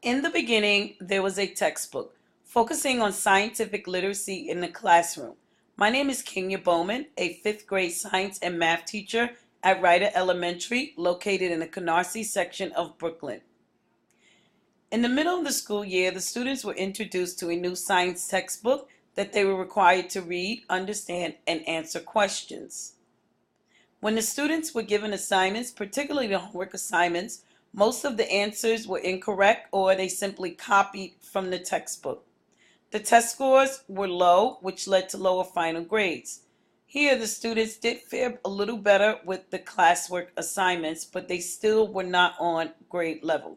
In the beginning, there was a textbook focusing on scientific literacy in the classroom. My name is Kenya Bowman, a fifth grade science and math teacher at Ryder Elementary, located in the Canarsie section of Brooklyn. In the middle of the school year, the students were introduced to a new science textbook that they were required to read, understand, and answer questions. When the students were given assignments, particularly the homework assignments, most of the answers were incorrect or they simply copied from the textbook. The test scores were low, which led to lower final grades. Here, the students did fare a little better with the classwork assignments, but they still were not on grade level.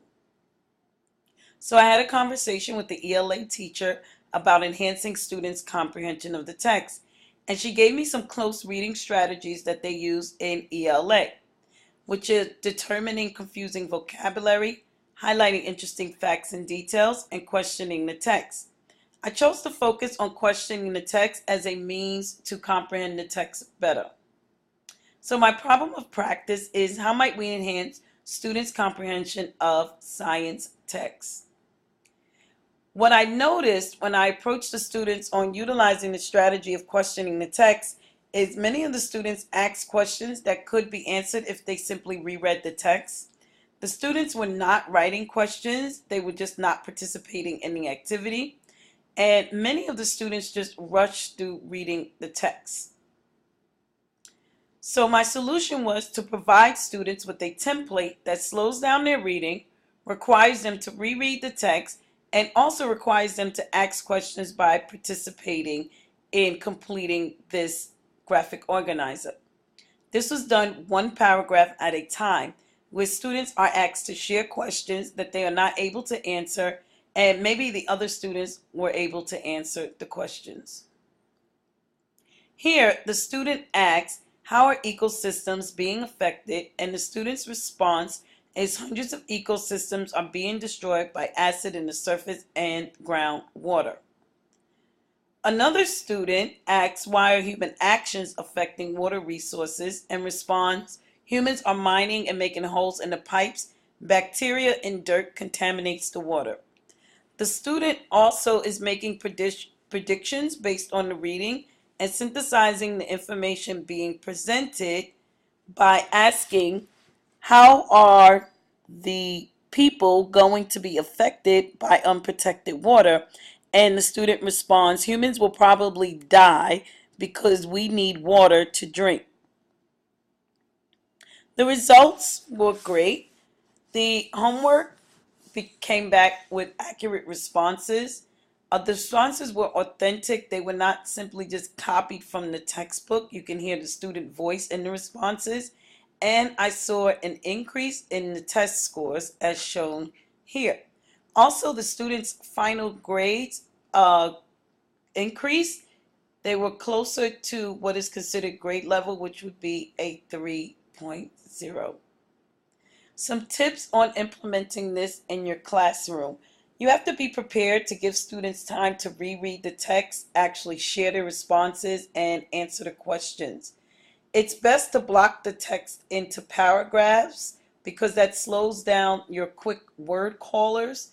So I had a conversation with the ELA teacher about enhancing students' comprehension of the text, and she gave me some close reading strategies that they use in ELA, which is determining confusing vocabulary, highlighting interesting facts and details, and questioning the text. I chose to focus on questioning the text as a means to comprehend the text better. So my problem of practice is how might we enhance students' comprehension of science texts? What I noticed when I approached the students on utilizing the strategy of questioning the text is many of the students asked questions that could be answered if they simply reread the text. The students were not writing questions, they were just not participating in the activity, and many of the students just rushed through reading the text. So my solution was to provide students with a template that slows down their reading, requires them to reread the text, and also requires them to ask questions by participating in completing this graphic organizer. This was done one paragraph at a time, where students are asked to share questions that they are not able to answer, and maybe the other students were able to answer the questions. Here, the student asks, how are ecosystems being affected? And the student's response is hundreds of ecosystems are being destroyed by acid in the surface and groundwater. Another student asks, why are human actions affecting water resources? And responds, humans are mining and making holes in the pipes. Bacteria in dirt contaminates the water. The student also is making predictions based on the reading and synthesizing the information being presented by asking, how are the people going to be affected by unprotected water? And the student responds, humans will probably die because we need water to drink. The results were great. The homework came back with accurate responses. The responses were authentic. They were not simply just copied from the textbook. You can hear the student voice in the responses. And I saw an increase in the test scores as shown here. Also, the students' final grades increased. They were closer to what is considered grade level, which would be a 3.0. Some tips on implementing this in your classroom. You have to be prepared to give students time to reread the text, actually share their responses, and answer the questions. It's best to block the text into paragraphs because that slows down your quick word callers.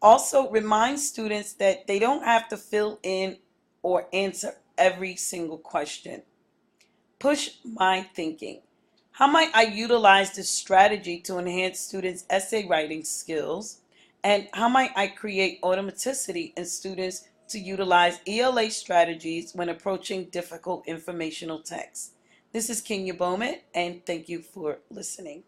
Also, remind students that they don't have to fill in or answer every single question. Push mind thinking. How might I utilize this strategy to enhance students' essay writing skills? And how might I create automaticity in students to utilize ELA strategies when approaching difficult informational texts? This is Kenya Bowman, and thank you for listening.